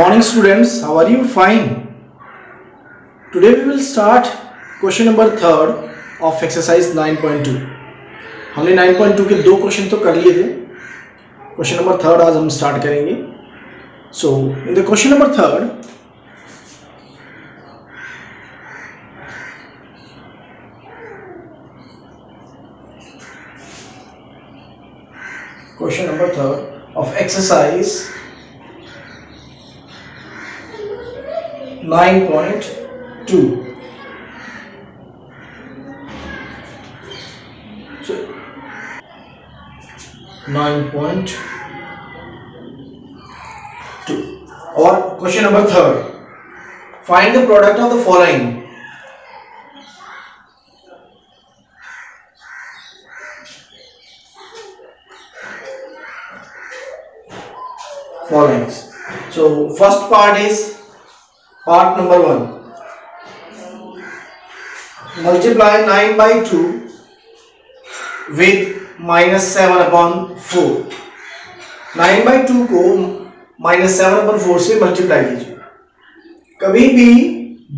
Morning students, how are you? Fine. Today we will start question number 3rd of exercise 9.2. हमने 9.2 के 2 question तो कर लिए थे. क्वेश्चन नंबर 3rd आज हम स्टार्ट करेंगे. So in the question number 3rd, question number 3rd of exercise 9.2. So 9.2 or question number 3rd, find the product of the following. So first part is part number 1. Multiply 9 by 2 with minus 7 upon 4. 9 by 2 को minus 7 upon 4 से multiply कीजिए. कभी भी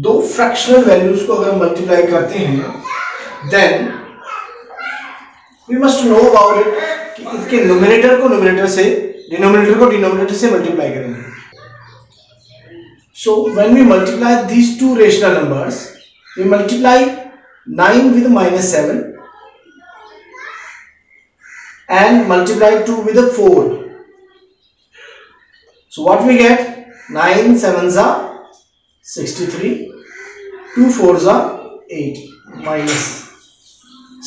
दो fractional values को अगर multiply करते हैं then we must know about it कि इसके न्यूमरेटर को न्यूमरेटर से डिनोमिनेटर से मल्टीप्लाई करेंगे. So when we multiply these two rational numbers, we multiply 9 with minus 7 and multiply 2 with a 4. So what we get? 9 sevens are 63, 2 fours are 8, minus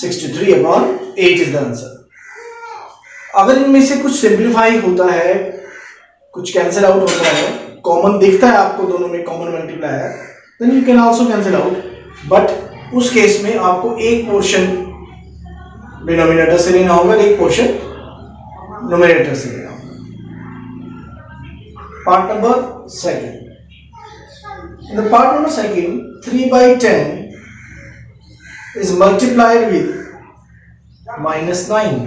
63 upon 8 is the answer. अगर इनमें से कुछ simplify होता है, कुछ cancel out होता है, common दिखता है आपको दोनों में common multiplier, then you can also cancel out. But उस केस में आपको एक पोर्शन डिनोमिनेटर से लेना होगा, एक पोर्शन न्यूमरेटर से लेना होगा. Part number 2. In the part number 2, 3 by 10 is multiplied with minus 9.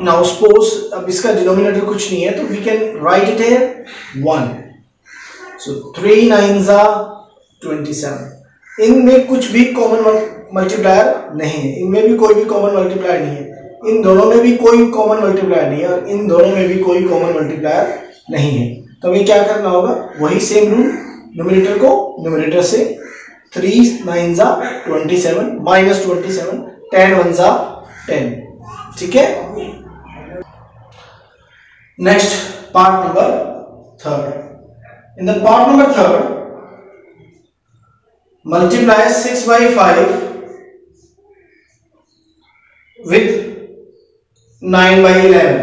Now suppose अब इसका डिनोमिनेटर कुछ नहीं है तो we can write it here 1. So 3 9s are 27. इनमें कुछ भी कॉमन मल्टीप्लायर नहीं है, इनमें भी कोई भी कॉमन मल्टीप्लायर नहीं है, इन दोनों में भी कोई कॉमन मल्टीप्लायर नहीं है और इन दोनों में भी कोई कॉमन मल्टीप्लायर नहीं है. तो हमें क्या करना होगा, वही सेम रूल, न्यूमरेटर को न्यूमरेटर से 3 9s are 27 minus 27, 10 1s are 10. ठीक है. Next, part number 3rd. In the part number 3rd, multiply 6 by 5 with 9 by 11.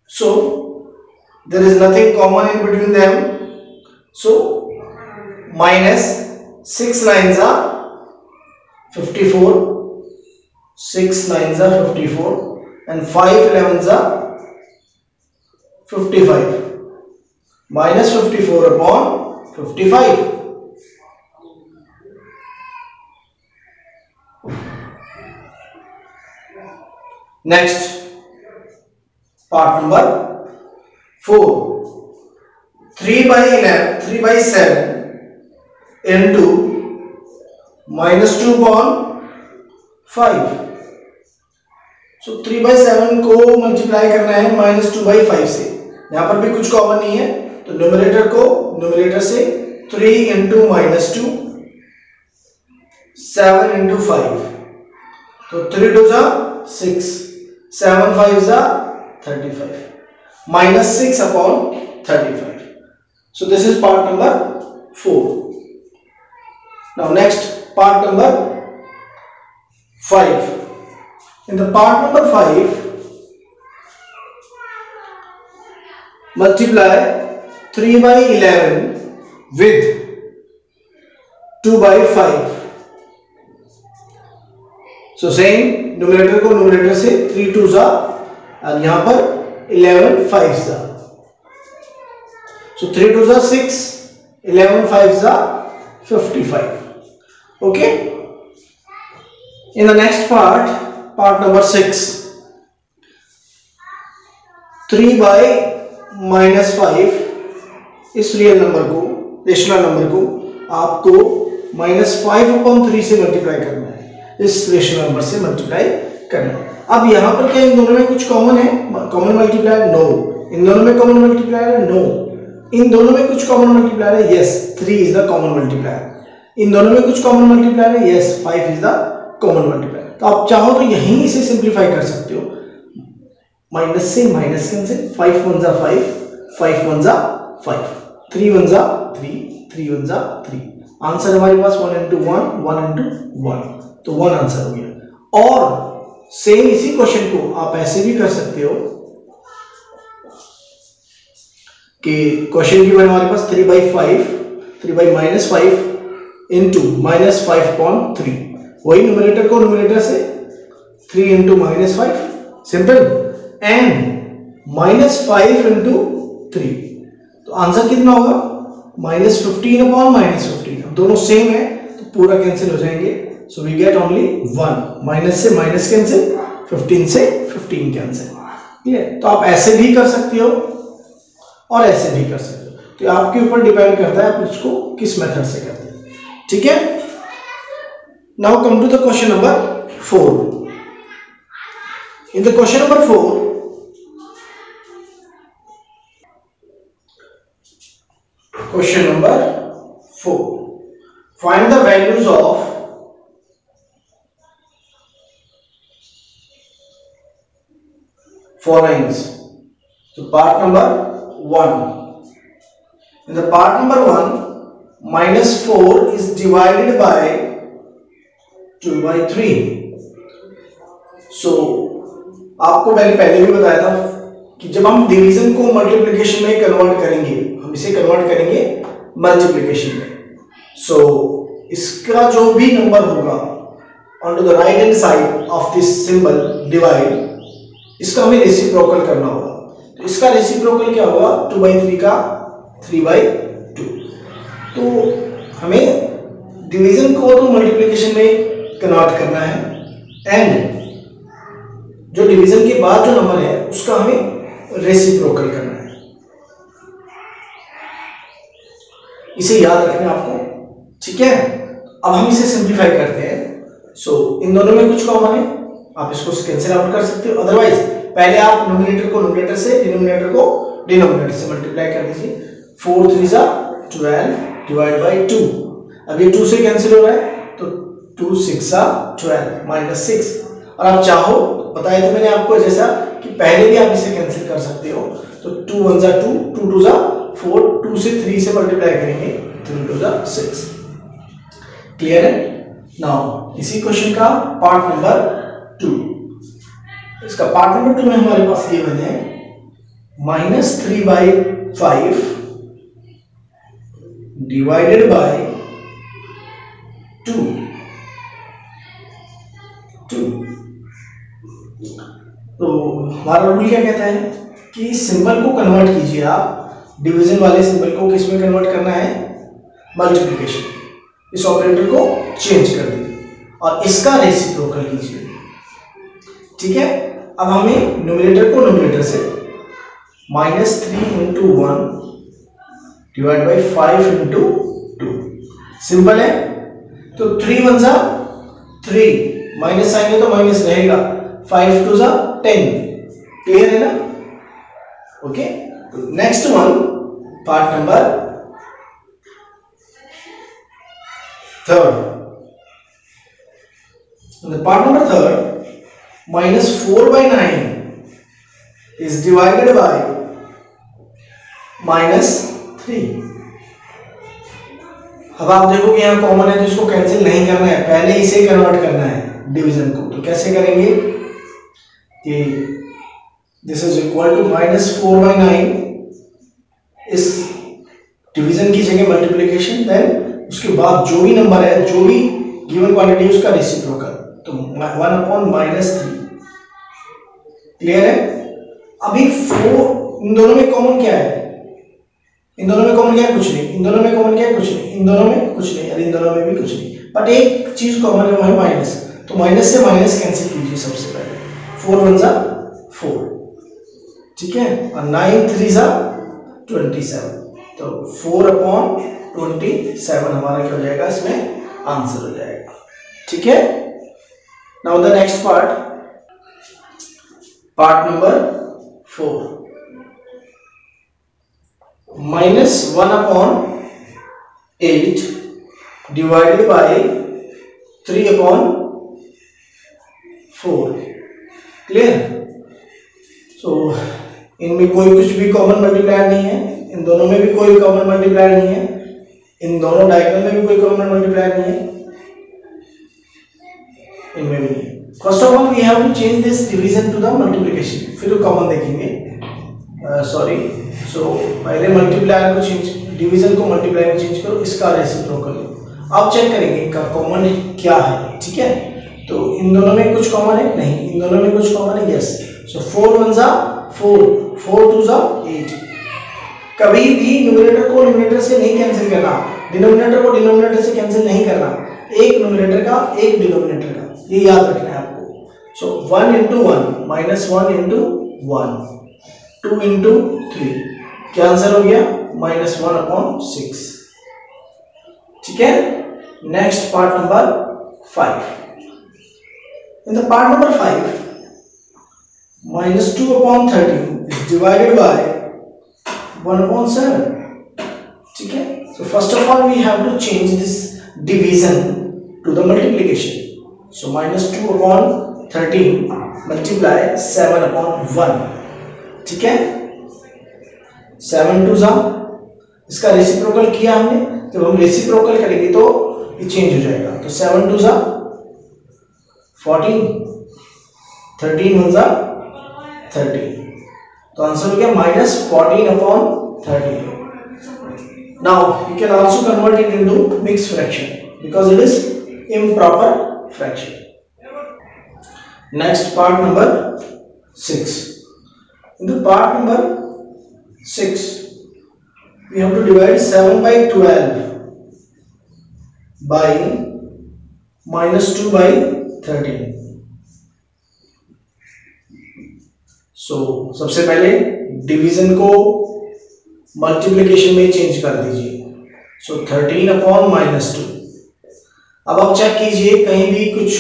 So there is nothing common in between them. So minus 6 9s are 54, 6 9s are 54 and 5 11s are 55. Minus 54 upon 55. Next, part number 4. 3 by 7 into minus 2 upon 5. So 3 by 7 को multiply करना है minus 2 by 5 से. यहाँ पर भी कुछ common नहीं है तो न्यूमरेटर को न्यूमरेटर से 3 into minus 2, 7 into 5. तो 3 2s are 6, 7 5s are 35, minus 6 upon 35. So this is part number 4. Now next, part number 5. In the part number 5, multiply 3 by 11 with 2 by 5. So same, numerator को numerator से 3 2s are और यहाँ पर 11 5s are. So 3 2s are 6, 11 5s are 55. Okay. In the next part, part number 6, 3 by -5 इस real number को, rational number को आपको -5/3 से मल्टीप्लाई करना है, इस रेशनल नंबर से मल्टीप्लाई करना है। अब यहाँ पर क्या इन दोनों में कुछ कॉमन है? Common multiplier? नो। इन दोनों में कॉमन मल्टीप्लायर है? नो। इन दोनों में कुछ कॉमन मल्टीप्लायर है? Yes, 3 is the common multiplier. इन दोनों में कुछ कॉमन मल्टीप्लायर है? Yes, 5 is the common multiplier. तो आप चाहो तो यहीं इसे सिंप्लीफाई कर सकते हो, माइनस से माइनस कैंसिल, 5 1 जा 5, 5 1 जा 5, 3 1 जा 3, 3 1 जा 3। आंसर हमारे पास 1 into 1, 1 into 1, तो 1 आंसर हो गया। और सेम इसी क्वेश्चन को आप ऐसे भी कर सकते हो कि क्वेश्चन की हमारे पास 3/5, 3/-5 इंटू -5/3, वही न्यूमरेटर को न्यूमरेटर से 3 into -5 सिंपल, एंड -5 into 3, तो आंसर कितना होगा? -15/-15। दोनों सेम है तो पूरा कैंसिल हो जाएंगे, so we get only 1। Minus से माइनस कैंसिल, 15 से 15 कैंसिल। ठीक है, तो आप ऐसे भी कर सकते हो और ऐसे भी कर सकते हो, तो आपके ऊपर डिपेंड करता है आप इसको किस मेथड से करते हैं। ठीक है, now come to the question number 4। In the question number 4, question number 4, find the values of followings. So part number 1, in the part number 1, -4 is divided by 2/3. so आपको मैंने पहले भी बताया था कि जब हम डिवीजन को मल्टीप्लिकेशन में कन्वर्ट करेंगे, हम इसे कन्वर्ट करेंगे मल्टीप्लिकेशन में। सो इसका जो भी नंबर होगा on to the right hand side of this symbol divide, इसका हमें रेसिप्रोकल करना होगा। तो इसका रेसिप्रोकल क्या होगा? 2/3 का 3/2। तो हमें डिवीजन को तो मल्टीप्लिकेशन में कन्वर्ट करना है, एंड जो डिवीजन के बाद जो नंबर है उसका हमें रेसिप्रोकल करना है। इसे याद रखना आपको, ठीक है। अब हम इसे सिंप्लीफाई करते हैं। सो इन दोनों में कुछ कॉमन है, आप इसको कैंसिल आउट कर सकते हो, अदरवाइज पहले आप न्यूमरेटर को न्यूमरेटर से, डिनोमिनेटर को डिनोमिनेटर से मल्टीप्लाई कर दीजिए। 4 3 जा 12 डिवाइड बाय 2। अब ये 2 से कैंसिल हो रहा है तो 2 6 जा 12 -6। और आप चाहो, बताया तो मैंने आपको जैसा कि पहले भी आप इसे कैंसिल कर सकते हो, तो 2 1 जा 2, 2 2 जा 4, 2 से 3 से मल्टीप्लाई करेंगे, 3 2 जा 6। क्लियर है? नाउ इसी क्वेश्चन का पार्ट नंबर 2, इसका पार्ट नंबर 2 में हमारे पास ये बने हैं -3/5 डिवाइडेड बाय 2। तो हमारा रूल क्या कहता है कि इस सिंबल को कन्वर्ट कीजिए आप, डिवीजन वाले सिंबल को किस में कन्वर्ट करना है? मल्टीप्लिकेशन। इस ऑपरेटर को चेंज कर दीजिए और इसका रेसिप्रोकल कीजिए। ठीक है, अब हमें न्यूमरेटर को न्यूमरेटर से -3 × 1 डिवाइड बाय 5 × 2 सिंपल है। तो 3 1 जा 3, माइनस आएंगे तो माइनस रहेगा, 5 2 जा 10। क्लियर है ना? Okay, next one, part number 3rd। Part number 3rd, -4/9 is divided by -3। अब आप देखो कि यहाँ कॉमन है तो इसको कैंसिल नहीं करना है, पहले इसे कन्वर्ट करना है डिवीजन को। तो कैसे करेंगे कि दिस इज इक्वल टू -4/9, इस डिवीजन की जगह मल्टीप्लिकेशन, देन उसके बाद जो भी नंबर है, जो भी गिवन क्वांटिटी उसका रेसिप्रोकल, तो 1/-3। क्लियर है? अभी 4, इन दोनों में कॉमन क्या है? इन दोनों में कॉमन क्या है? कुछ नहीं। इन दोनों में कॉमन क्या है? कुछ नहीं। इन दोनों में कुछ नहीं, और इन दोनों में भी कुछ नहीं, बट एक चीज कॉमन है, वो है माइनस। तो माइनस से माइनस कैंसिल कीजिए सबसे पहले। 4 1 जा 4, ठीक है, और 9 3 जा 27, तो 4/27 हमारा क्या हो जाएगा, इसमें आंसर हो जाएगा। ठीक है, now the next part number 4, -1/8 divided by 3/4। Clear? So इनमें कोई कुछ भी कॉमन मल्टीप्लायर नहीं है, इन दोनों में भी कोई कॉमन मल्टीप्लायर नहीं है, इन दोनों डायगोनल में भी कोई कॉमन मल्टीप्लायर नहीं है, इनमें भी नहीं। First of all we have to change this division to the multiplication, फिर कॉमन देखेंगे। सॉरी, सो पहले मल्टीप्लायर को चेंज, डिवीजन को मल्टीप्लाई में चेंज करो, इसका रेसिप्रोकल अब चेक करेंगे इनका कॉमन क्या है। ठीक है, तो इन दोनों में कुछ कॉमन है? नहीं। इन दोनों में कुछ कॉमन है? यस। सो 4 1 जा 4, 4 2 जा 8। कभी भी न्यूमरेटर को न्यूमरेटर से नहीं कैंसिल करना, डिनोमिनेटर को डिनोमिनेटर से कैंसिल नहीं करना, एक न्यूमरेटर का एक डिनोमिनेटर का, ये याद रखना है आपको। सो 1 × 1 -1 × 1, 2 × 3, क्या आंसर हो गया? -1/6। ठीक है, next part number 5। In the part number 5, -2/13 is divided by 1/7। ठीक है, so first of all we have to change this division to the multiplication. So -2/13 multiply 7/1। ठीक है, 7 2 जा, इसका रेसिप्रोकल किया हमने, जब हम रेसिप्रोकल करेंगे तो ये चेंज हो जाएगा। तो 7 2 जा 14, 13 1 जा 13, तो आंसर हो गया -14/13। Now you can also convert it into mixed fraction because it is improper fraction. Next, part number 6. In the part number 6, we have to divide 7/12 by -2/13. So सबसे पहले डिवीजन को मल्टीप्लिकेशन में चेंज कर दीजिए। सो 13/-2। अब आप चेक कीजिए कहीं भी कुछ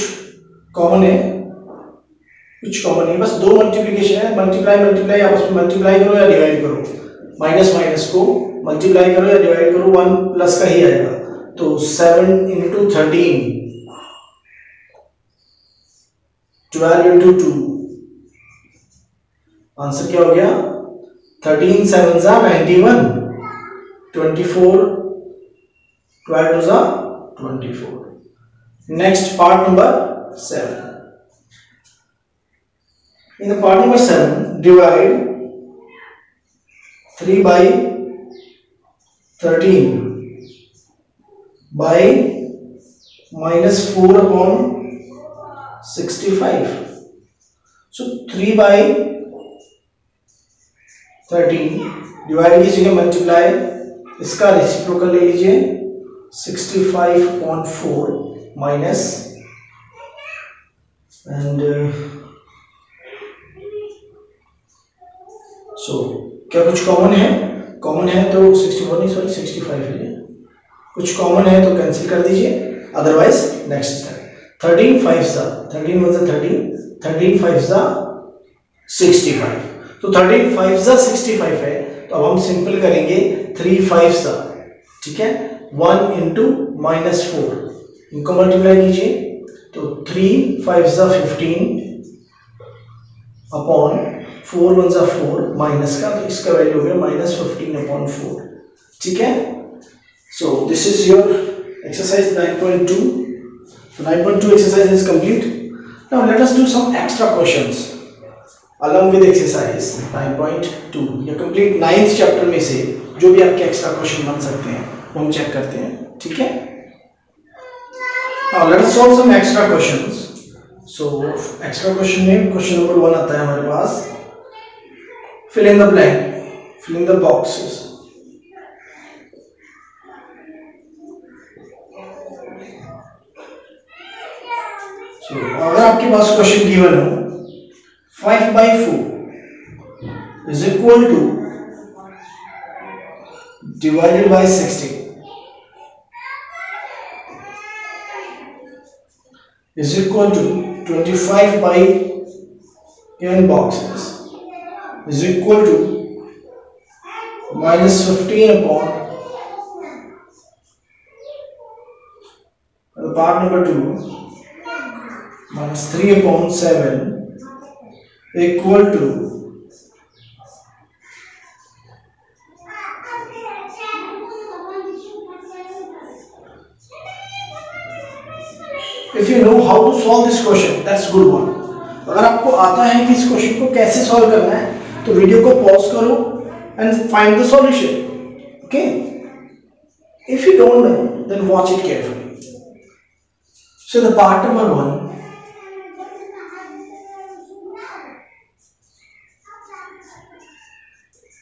कॉमन है? कुछ कॉमन नहीं, बस दो मल्टीप्लिकेशन है, मल्टीप्लाई आपस में मल्टीप्लाई करो या डिवाइड करो, माइनस को मल्टीप्लाई करो या डिवाइड करो, 1 प्लस का ही आएगा। तो 7 × 13, 12 × 2, आंसर क्या हो गया? 13 7 जा 91, 24 12 2 जा 24। Next, part number 7। In the part number 7, divide 3/13 by -4/65. So 3/13 divide कीजिएगा, मल्टीप्लाई, इसका रेसिप्रोकल ले लीजिए, 65/4 माइनस एंड सो क्या कुछ कॉमन है? कॉमन है तो 64 नहीं, सॉरी 65 है। कुछ कॉमन है तो कैंसिल कर दीजिए, अदरवाइज नेक्स्ट स्टेप। 13 5 जा 13 1 जा 13, 13 5 जा 65। तो 13 5 जा 65 है, तो अब हम सिंपल करेंगे 3 5 जा। ठीक है, 1 × -4, इनको मल्टीप्लाई कीजिए, तो 3 5 जा 15 अपॉन 4 1 जा 4 माइनस का, तो इसका वैल्यू हो गया -15/4। ठीक है, so this is your exercise 9.2। So 9.2 exercise is complete. Now let us do some extra questions along with exercise 9.2। या complete 9th chapter में से जो भी आपके एक्स्ट्रा क्वेश्चन बन सकते हैं वो हम चेक करते हैं। ठीक है, now let us solve some extra questions। So extra question में क्वेश्चन नंबर 1 आता है हमारे पास, fill in the blank, fill in the boxes। So अगर आपके पास क्वेश्चन गिवन हो 5/4 is equal to divided by 60 is equal to 25 by n boxes is equal to minus 15 upon part number 2 minus 3 upon 7 equal to if you know how to solve this question that's good one. अगर आपको आता है कि इस question को कैसे solve करना है तो वीडियो को पॉज करो and find the solution. Okay, if you don't know then watch it carefully. So the part number 1,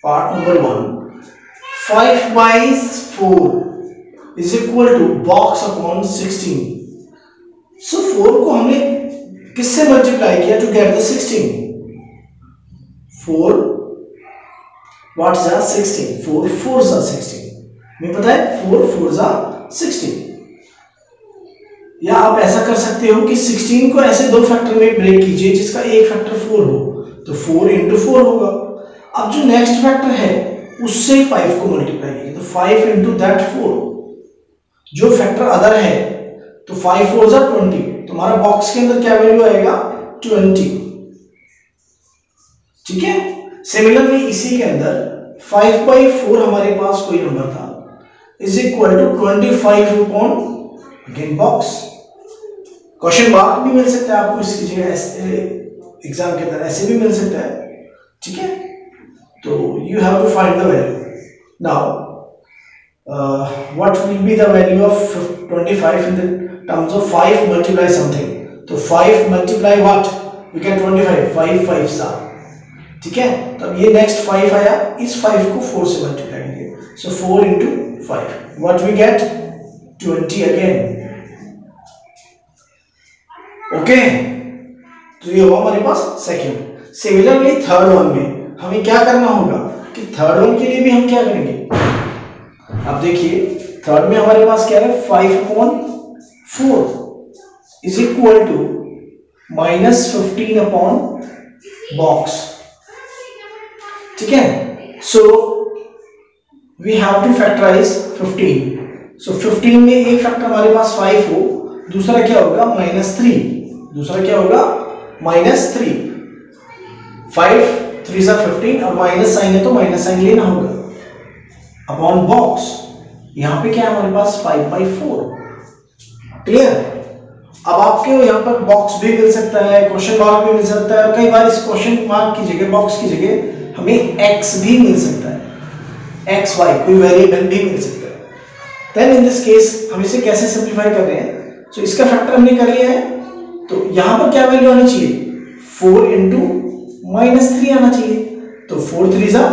part number 1, 5 by 4 is equal to box upon 16. So 4 को हमने किससे मल्टीप्लाई किया to get the 16? 4 what's the 16? 4 4s are 16. मुझे पता है 4 4s are 16. या आप ऐसा कर सकते हो कि 16 को ऐसे दो फैक्टर में ब्रेक कीजिए जिसका एक फैक्टर 4 हो तो 4 into 4 होगा. अब जो नेक्स्ट फैक्टर है उससे 5 को मल्टीप्लाई कीजिए तो 5 into that 4. जो फैक्टर अदर है तो 5 4s are 20. तुम्हारा बॉक्स के अंदर क्या वैल्यू आएगा 20. ठीक है. सिमिलरली इसी के अंदर 5 by 4 हमारे पास कोई नंबर था is equal to 25 upon again box. Question mark भी मिल सकता है आपको इसकी जगह एग्जाम के अंदर ऐसे भी मिल सकता है. ठीक है. तो you have to find the value. Now what will be the value of 25 in the terms of 5 multiply something. तो 5 मल्टीप्लाई व्हाट वी कैन 25 5 5 सा. ठीक है. तब ये नेक्स्ट 5 आया इस 5 को 4 से मल्टीप्लाई करेंगे so 4 into 5 what we get 20 again. Okay. तो ये हुआ हमारे पास सेकंड. सिमिलरली थर्ड वन में हमें क्या करना होगा कि थर्ड वन के लिए भी हम क्या करेंगे. अब देखिए थर्ड में हमारे पास क्या है 5 upon 4 is equal to minus 15 upon box. ठीक है. So we have to factorise 15. सो 15 में एक फैक्टर हमारे पास 5 हो दूसरा क्या होगा -3. दूसरा क्या होगा -3. 5 3 सा 15 और माइनस साइन है तो माइनस साइन लेना होगा अपॉन बॉक्स. यहां पे क्या है हमारे पास 5 by 4. क्लियर. अब आपके यहाँ पर बॉक्स भी मिल सकता है क्वेश्चन मार्क भी मिल सकता है और कई बार इस क्वेश्चन मार्क की जगह बॉक्स की जगह हमें x भी मिल सकता है. x y कोई वेरिएबल भी मिल सकता है. देन इन दिस केस हम इसे कैसे सिंपलीफाई कर रहे हैं. सो इसका फैक्टर हमने कर लिया है तो यहां पर क्या वैल्यू आनी चाहिए 4 into -3 आना चाहिए. तो 4 3 सा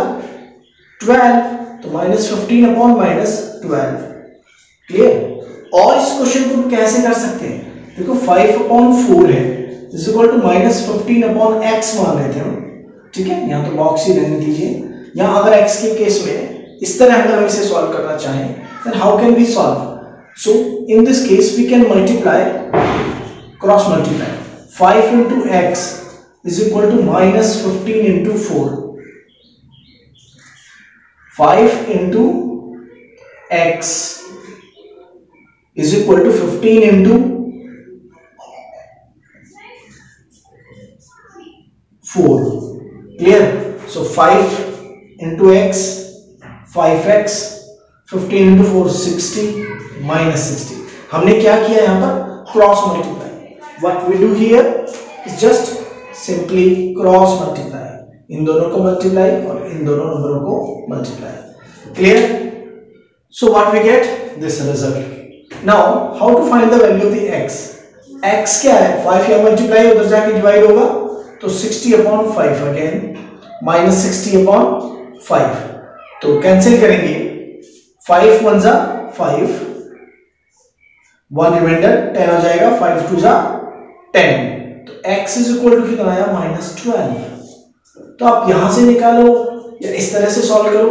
12 तो -15 upon -12. क्लियर. और इस क्वेश्चन को कैसे कर सकते हैं देखो 5 upon 4 है is equal to -15 upon x मान रहे थे हम. ठीक है. यहाँ तो बॉक्स ही रहने दीजिए. यहाँ अगर x के केस में इस तरह अगर हम इसे सॉल्व करना चाहें then how can we solve. So in this case we can multiply cross multiply 5 into x is equal to -15 into 4. 5 into x is equal to 15 into 4. Clear. So 5 into x 5x 15 into 4 60 minus 60. हमने क्या किया यहाँ पर cross multiply. What we do here is just simply cross multiply. इन दोनों को multiply और इन दोनों नंबरों को multiply. Clear. So what we get this result. Now how to find the value of the x. x क्या है 5 यहाँ मल्टीप्लाई उधर जाके डिवाइड होगा तो 60 upon 5 अगेन minus 60 upon 5. तो कैंसिल करेंगे 5 1 जा 5 1 रिमाइंडर 10 हो जाएगा 5 2 जा 10. तो x इज इक्वल टू कितना आया -12. तो आप यहां से निकालो या इस तरह से सॉल्व करो।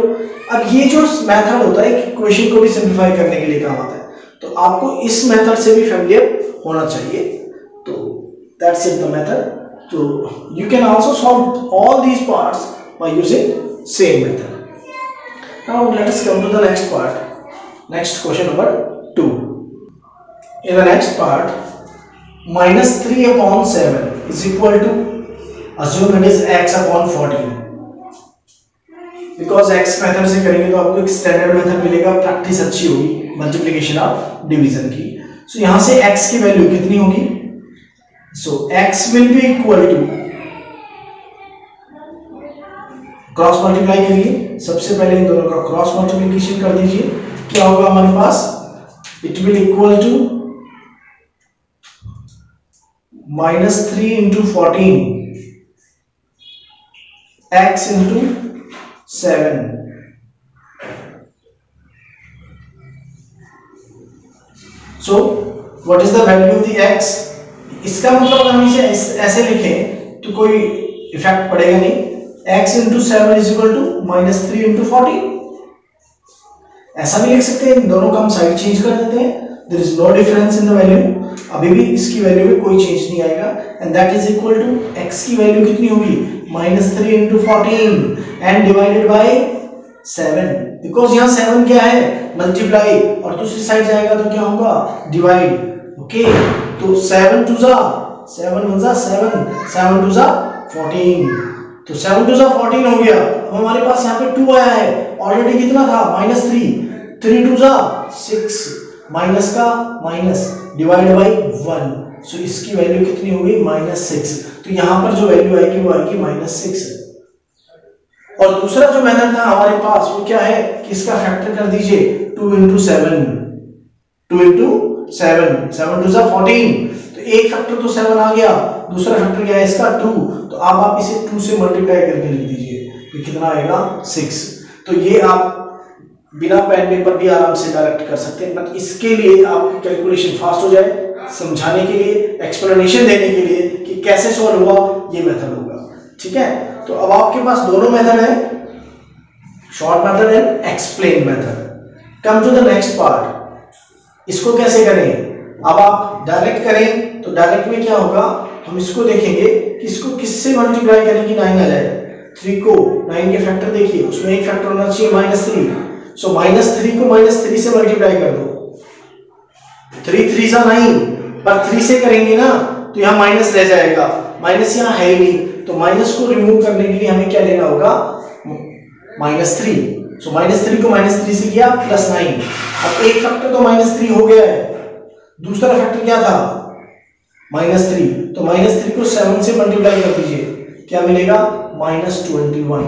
अब ये जो मेथड होता है कि क्वेश्चन को भी सिंप्लीफाई करने के लिए काम आता है, तो आपको इस मेथड से भी फेमिलियर होना चाहिए। तो दैट्स इट द मेथड। तो you can also solve all these parts by using same method. Now let us come to the next part, next question number 2. In the next part, minus 3 upon 7 is equal to, assume it is x upon 14. Because x method से करेंगे तो आपको एक standard method मिलेगा, practice अच्छी होगी multiplication of division की। सो यहां से x की वैल्यू कितनी होगी? So x will be equal to, cross multiply करिए, सबसे पहले इन दोनों का क्रॉस मल्टीप्लिकेशन कर दीजिए। क्या होगा हमारे पास? It will equal to -3 into 14 x into 7। So what is the value of the x? इसका मतलब अगर हम इसे ऐसे लिखें तो कोई इफेक्ट पड़ेगा नहीं। x into 7 is equal to -3 into 14। ऐसा भी लिख सकते हैं, इन दोनों का हम साइड चेंज कर देते हैं, there is no difference in the value, अभी भी इसकी वैल्यू में कोई चेंज नहीं आएगा। And that is equal to, x की वैल्यू कितनी होगी? -3 into 14 and divided by 7, because यहाँ 7 क्या है? मल्टीप्लाई, और दूसरी साइड जाएगा तो क्या होगा? डिवाइड। ओके, तो 7 2 जा 7 1 जा 7, 7 2 जा 14, तो 7 2 जा 14 हो गया। अब हमारे पास यहाँ पे 2 आया है, ऑलरेडी कितना था? -3, 3 2 जा 6, माइनस का माइनस डिवाइड बाई 1, सो इसकी वैल्यू कितनी होगी? -6। तो यहाँ पर जो वैल्यू आएगी वो आएगी -6। और दूसरा जो मेथड था हमारे पास वो क्या है कि इसका फैक्टर कर दीजिए 2 इंटू 7, 2 इंटू 7, 7 2 जा 14, तो एक फैक्टर तो 7 आ गया, दूसरा फैक्टर क्या है इसका? 2, तो आप इसे 2 से मल्टीप्लाई करके लिख दीजिए, तो कितना आएगा? 6। तो ये आप बिना पेन पेपर भी आराम से डायरेक्ट कर सकते हैं, बट इसके लिए आपकी कैलकुलेशन फास्ट हो जाए, समझाने के लिए, एक्सप्लेनेशन देने के लिए कि कैसे सॉल्व हुआ, ये मेथड होगा। ठीक है, तो अब आपके पास दोनों मेथड है, short method and explain method. Come to the next part, इसको कैसे करें? अब आप डायरेक्ट करें तो डायरेक्ट में क्या होगा, हम इसको देखेंगे कि इसको किससे मल्टीप्लाई करें कि 9 आ जाए। 3 को 9 के फैक्टर देखिए, उसमें एक फैक्टर होना चाहिए -3, सो -3 को -3 से मल्टीप्लाई कर दो, 3 3 जा 9, पर 3 से करेंगे ना तो यहाँ माइनस रह जाएगा, माइनस यहाँ है ही नहीं, तो माइनस को रिमूव करने के लिए हमें क्या लेना होगा? -3, सो -3 को -3 से किया +9। अब एक फैक्टर तो -3 हो गया है, दूसरा फैक्टर क्या था? -3, तो -3 को 7 से मल्टीप्लाई कर दीजिए, क्या मिलेगा? -21।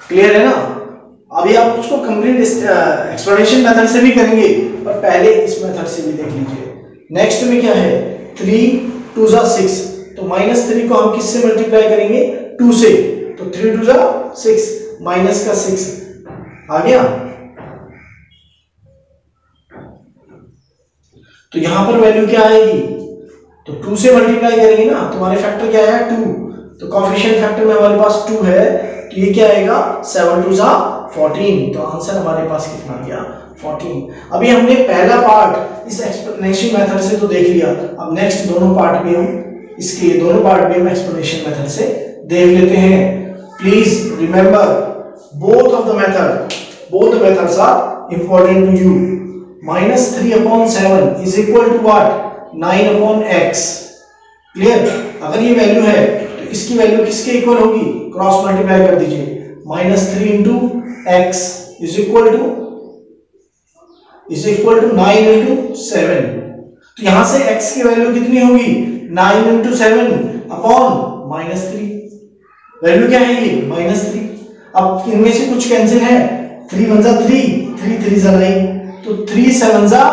क्लियर है ना? अभी आप उसको कंप्लीट एक्सप्लेनेशन मेथड से भी करेंगे, पर पहले इस मेथड से भी देख लीजिए। नेक्स्ट में क्या है? 3 2 जा 6, तो -3 को हम किससे मल्टीप्लाई करेंगे? 2 से, तो 3 2 जा 6, माइनस का 6 आ गया। तो यहां पर वैल्यू क्या आएगी? तो 2 से मल्टीप्लाई करेंगे ना, तुम्हारे फैक्टर क्या है? 2, तो कोएफिशिएंट फैक्टर में हमारे पास 2 है, तो ये क्या आएगा? 7 2 जा 14, तो आंसर हमारे पास कितना आ गया? 14। अभी हमने पहला पार्ट इस एक्सप्लेनेशन मेथड से तो देख लिया, अब नेक्स्ट दोनों पार्ट भी हम इसके दोनों पार्ट भी हम एक्सप्लेनेशन मेथड से देख लेते हैं। Please remember both of the methods are important to you. -3 upon 7 is equal to what? 9 upon x. Clear? अगर ये वैल्यू है तो इसकी वैल्यू किसके इक्वल होगी? क्रॉस मल्टीप्लाई कर दीजिए, -3 into x is equal to 9 into 7। तो यहां से x की वैल्यू कितनी होगी? 9 इंटू 7 अपॉन -3। वैल्यू क्या है ये? -3। अब इनमें से कुछ कैंसिल है, 3 1 जा 3, 3 3 जा 9, तो 3 7 जा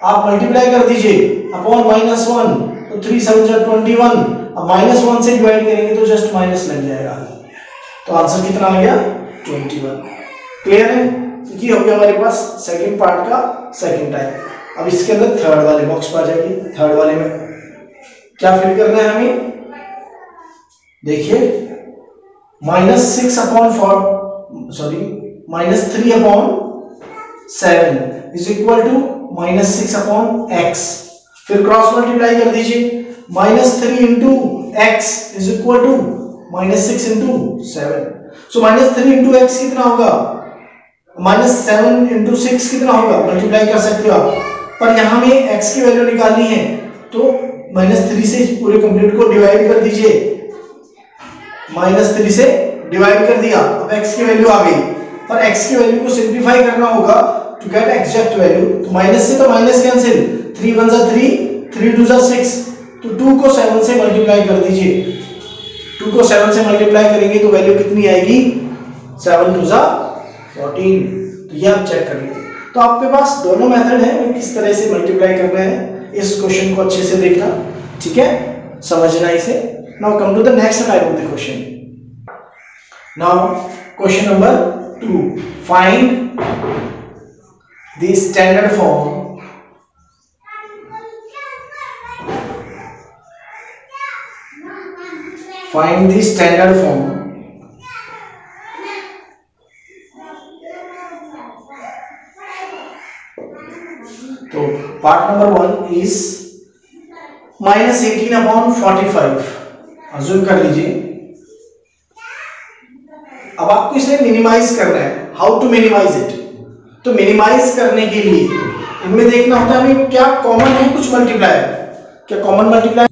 आप मल्टीप्लाई कर दीजिए अपॉन -1, तो 3 7 जा 21। अब -1 से डिवाइड करेंगे तो जस्ट माइनस लग जाएगा, तो आंसर कितना आ गया? 21। क्लियर है? तो ये हो गया हमारे पास सेकंड पार्ट का सेकंड टाइप। अब इसके अंदर थर्ड वाले बॉक्स पर आ जाएगी। थर्ड वाले में क्या फिल करना है हमें? देखिए -3/7 इज इक्वल टू -6/x। फिर क्रॉस मल्टीप्लाई कर दीजिए, -3 into x is equal to -6 into 7। So -3 into x कितना होगा, -7 इंटू 6 कितना होगा, मल्टीप्लाई कर सकते हो आप। पर यहाँ में x की वैल्यू निकालनी है तो -3 से पूरे कंप्लीट को डिवाइड कर दीजिए, -3 से डिवाइड कर दिया, अब x की वैल्यू आ गई। पर x की वैल्यू को सिंपलीफाई करना होगा टू गेट एग्जैक्ट वैल्यू। तो माइनस से तो माइनस कैंसिल, 3 1 जा 3, 3 2 जा 6, तो 2 को 7 से मल्टीप्लाई कर दीजिए। 2 को 7 से मल्टीप्लाई करेंगे तो वैल्यू कितनी आएगी, 7 2 जा 14। तो ये आप चेक कर लीजिए। तो आपके पास दोनों मेथड है, वो किस तरह से मल्टीप्लाई कर रहे हैं, इस क्वेश्चन को अच्छे से देखना, ठीक है, समझना इसे। Now come to the next type of the question. Now question number 2, find the standard form तो पार्ट नंबर 1 इज -18/45। अज्यूम कर लीजिए। अब आपको इसे मिनिमाइज करना है। How to minimise it? तो मिनिमाइज करने के लिए इनमें देखना होता है हमें क्या कॉमन है, कुछ मल्टीप्लायर, क्या common multiplier.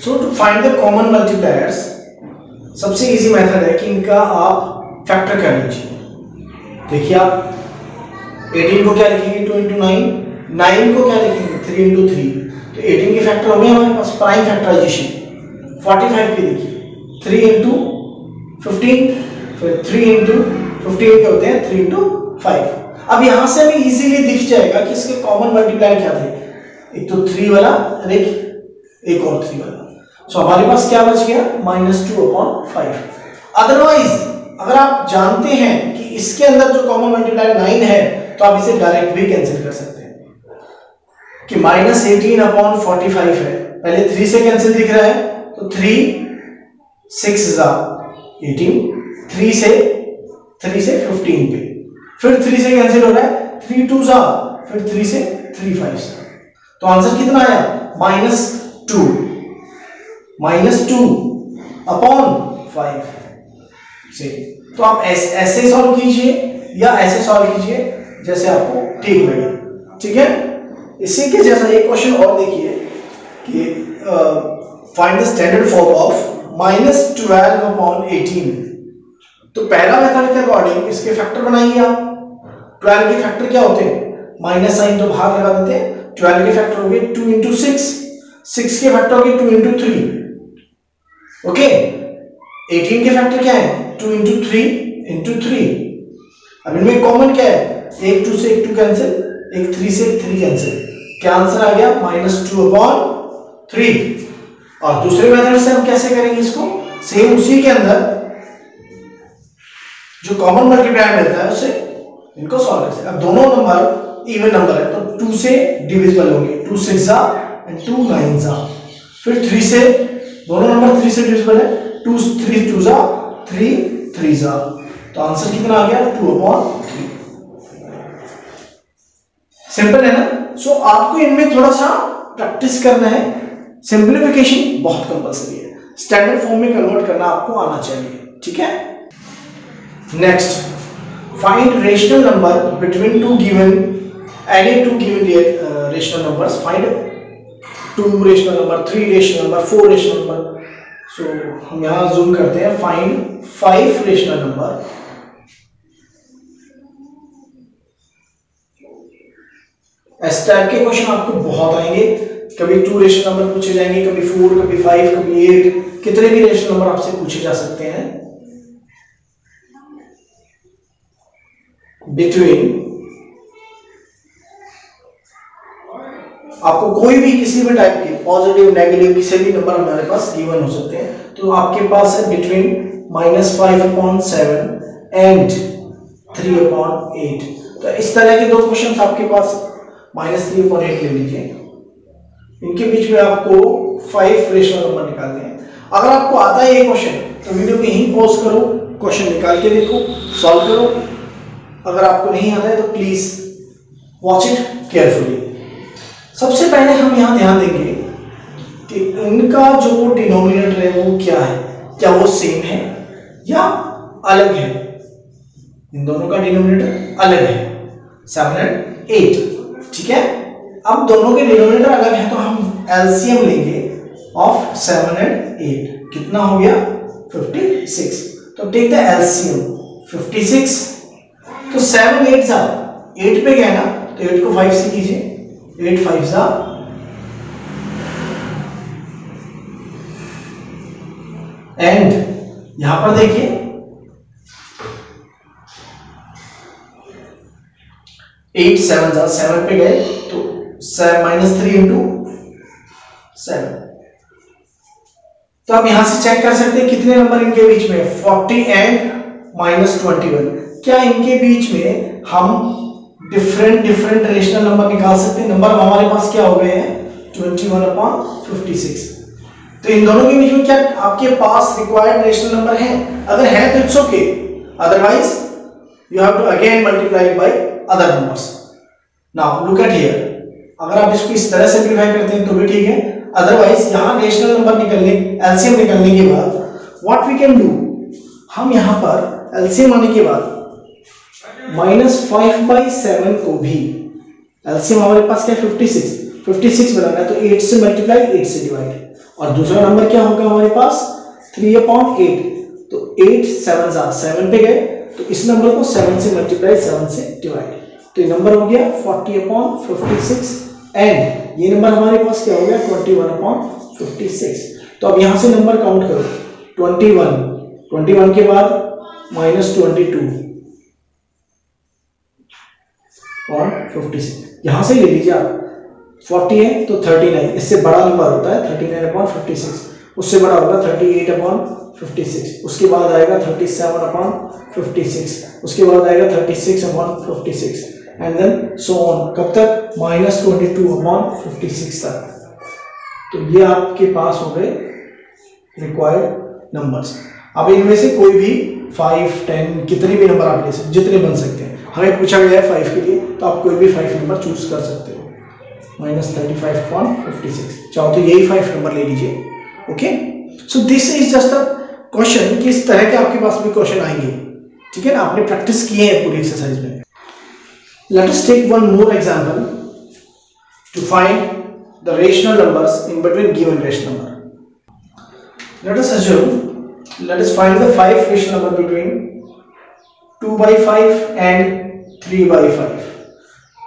So to find the common multipliers सबसे इजी मेथड है कि इनका आप फैक्टर कर लीजिए। देखिए आप 18 को क्या लिखेंगे, 2 × 9, 9 को क्या लिखेंगे, 3 × 3। तो 18 के फैक्टर हो गए हमारे पास, प्राइम फैक्टराइजेशन। 45 के देखिए 3 × 15, फिर 3 × 15 के होते हैं 3 × 5। अब यहां से हमें इजीली दिख जाएगा कि इसके कॉमन मल्टीप्लायर क्या थे, एक तो 3 वाला और एक और 3 वाला। सो हमारे पास क्या बच गया, -2/5। अदरवाइज अगर आप जानते हैं कि इसके अंदर जो कॉमन मल्टीप्लायर 9 है तो आप इसे डायरेक्ट भी कैंसिल कर सकते हैं कि -18/45 है, पहले 3 से कैंसिल दिख रहा है तो 3 6 जा 18, 3 से 15 पे, फिर 3 से कैंसिल हो रहा है, 3 2 जा, फिर 3 से 3 5 जा। तो आंसर कितना आया, -2/5 से। तो आप ऐसे सॉल्व कीजिए या ऐसे सॉल्व कीजिए जैसे आपको ठीक लगे, ठीक है। इसी के जैसा एक क्वेश्चन और देखिए कि find the standard form of -12/18। तो पहला मेथड के अकॉर्डिंग इसके फैक्टर बनाइए आप। 12 के फैक्टर क्या होते हैं, माइनस साइन तो बाहर लगा देते हैं। 12 के फैक्टर हो गए 2 × 6, 6 के फैक्टर हो गए 2 × 3, ओके। 18 के फैक्टर क्या है, 2 × 3 × 3। अब इनमें कॉमन क्या है, एक 2 से एक 2 कैंसिल, एक 3 से 3 कैंसिल, क्या आंसर आ गया, -2/3। और दूसरे मेथड से हम कैसे करेंगे इसको, सेम उसी के अंदर जो कॉमन मल्टीप्लायर मिलता है उससे इनको सॉल्व कर सकते हैं। अब दोनों नंबर इवन नंबर है तो 2 से डिविजिबल होंगे, 2 6 जा एंड 2 9 जा। फिर 3 से, दोनों नंबर 3 से डिविजिबल है, 2 3 2 जा, 3 3 जा। तो आंसर कितना आ गया, 2/3। सिंपल है ना। सो आपको इनमें थोड़ा सा प्रैक्टिस करना है, सिंप्लीफिकेशन बहुत कंपलसरी है, स्टैंडर्ड फॉर्म में कन्वर्ट करना आपको आना चाहिए, ठीक है। Next, find rational number between two given, any two given rational numbers. Find 2 rational number, 3 rational number, 4 rational number. So हम यहां जूम करते हैं, फाइंड 5 रेशनल नंबर। इस टाइप के क्वेश्चन आपको बहुत आएंगे, कभी 2 रेशनल नंबर पूछे जाएंगे, कभी 4, कभी 5, कभी 8, कितने भी रेशनल नंबर आपसे पूछे जा सकते हैं। बिटवीन, आपको कोई भी किसी भी टाइप के पॉजिटिव नेगेटिव किसी भी नंबर हमारे पास गिवन हो सकते हैं। तो आपके पास है बिटवीन -5/7 एंड 3/8। तो इस तरह के 2 क्वेश्चन आपके पास, -3/8 ले लीजिए, इनके बीच में आपको 5 रेशनल नंबर निकालने हैं। अगर आपको आता है ये क्वेश्चन तो वीडियो को यहीं पॉज करो, क्वेश्चन निकाल के देखो, सॉल्व करो। अगर आपको नहीं आता है तो प्लीज वॉच इट केयरफुली। सबसे पहले हम यहाँ ध्यान देंगे कि इनका जो डिनोमिनेटर है वो क्या है, क्या वो सेम है या अलग है। इन दोनों का डिनोमिनेटर अलग है 7 and 8, ठीक है। अब दोनों के डिनोमिनेटर अलग है तो हम एलसीएम लेंगे ऑफ 7 and 8। कितना हो गया 56। तो टेक द एलसीएम 56। तो 7 8 जा 8 पे गया ना, तो 8 को 5 से कीजिए, 8 5 जा 8 एंड यहां पर देखिए 8 7 जा 7 पे गए तो -3 into 7। तो आप यहां से चेक कर सकते हैं कितने नंबर इनके बीच में 40 एंड -21। क्या इनके बीच में हम डिफरेंट रेशनल नंबर निकाल सकते हैं। नंबर हमारे पास क्या हो गए हैं 21/56। तो इन दोनों के बीच में क्या आपके पास रिक्वायर्ड रेशनल नंबर है? अगर है तो it's okay, otherwise you have to again multiply by other numbers. Now look at here, अगर आप इसको इस तरह सिंपलीफाई करते हैं तो भी ठीक है, अदरवाइज यहां रेशनल नंबर निकलने एलसीएम निकलने के बाद व्हाट वी कैन डू, हम यहां पर एलसीएम आने के बाद -5/7 को भी एलसीएम हमारे पास क्या 56 बनाना है तो 8 से मल्टीप्लाई 8 से डिवाइड, और दूसरा नंबर क्या होगा हमारे पास 3/8। तो 8 7 जा 7 पे गए तो इस नंबर को 7 से मल्टीप्लाई 7 से डिवाइड, तो ये नंबर हो गया 40/56 एंड ये नंबर हमारे पास क्या हो गया 21/56। तो अब यहां से नंबर काउंट करो 21 के बाद -22 और 56, यहां से ले लीजिए आप 40 है तो 39, इससे बड़ा नंबर होता है 39/56, उससे बड़ा होगा 38/56, उसके बाद आएगा 37/56, उसके बाद आएगा 36/56 एंड देन सो ऑन, कब तक -22/56 तक। तो ये आपके पास हो गए रिक्वायर्ड नंबर्स। अब इनमें से कोई भी 5 10 कितने भी नंबर आप ले सकते, जितने बन सकते हैं। हमें पूछा गया है 5 के लिए तो आप कोई भी 5 नंबर चूज कर सकते हो, -35/56, चाहो तो यही 5 नंबर ले लीजिए। Okay, so this is just a question कि इस तरह के आपके पास भी क्वेश्चन आएंगे, ठीक है ना, आपने प्रैक्टिस किए हैं पूरी एक्सरसाइज में। Let us take one more example to find the rational numbers in between given rational number. लेट अस assume, let us find the 5 rational number between 2/5 and 3/5।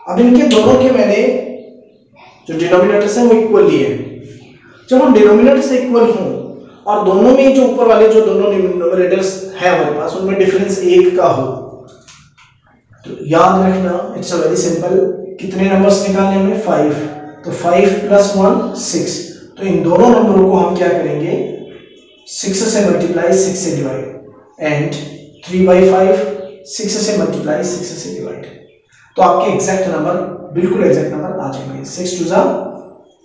अब इनके दोनों के मैंने जो डिनोमिनेटर्स हैं वो इक्वल लिए हैं। जब हम डिनोमिनेटर से इक्वल हों और दोनों में जो ऊपर वाले जो दोनों डिनोमिनेटर्स हैं हमारे पास उनमें डिफरेंस 1 का हो, तो याद रखना इट्स अ वेरी सिंपल, कितने नंबर्स निकालने हमें 5, तो 5 + 1 6। तो इन दोनों नंबरों को हम क्या करेंगे 6 से मल्टीप्लाई 6 से डिवाइड एंड 3/5 6 से मल्टीप्लाई 6 से डिवाइड, तो आपके एग्जैक्ट नंबर बिल्कुल एग्जैक्ट नंबर आ जाएंगे। 6 2 जा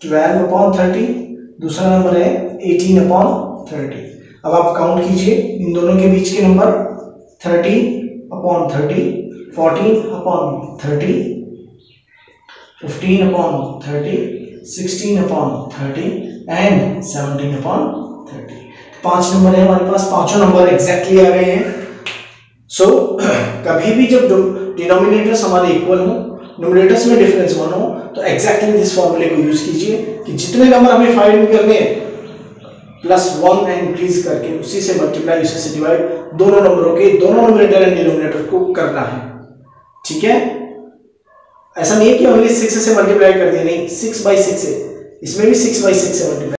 12/30, दूसरा नंबर है 18/30। अब आप काउंट कीजिए इन दोनों के बीच के नंबर 30/30, 14/30, 15/30, 16/30 एंड 17/30। 5 नंबर है हमारे पास, पांचों नंबर एग्जैक्टली आ गए हैं। सो कभी भी जब डिनोमिनेटर्स हमारे इक्वल हो, न्यूमरेटर्स में डिफरेंस 1 हो, तो एग्जैक्टली दिस फॉर्मूले को यूज कीजिए कि जितने नंबर हमें फाइंड करने हैं +1 इंक्रीज करके उसी से मल्टीप्लाई उसी से डिवाइड, दोनों नंबरों के दोनों न्यूमरेटर एंड डिनोमिनेटर को करना है, ठीक है। ऐसा नहीं है कि ओनली 6 से मल्टीप्लाई कर दिया, नहीं 6/6 है, इसमें भी 6/6 से मल्टीप्लाई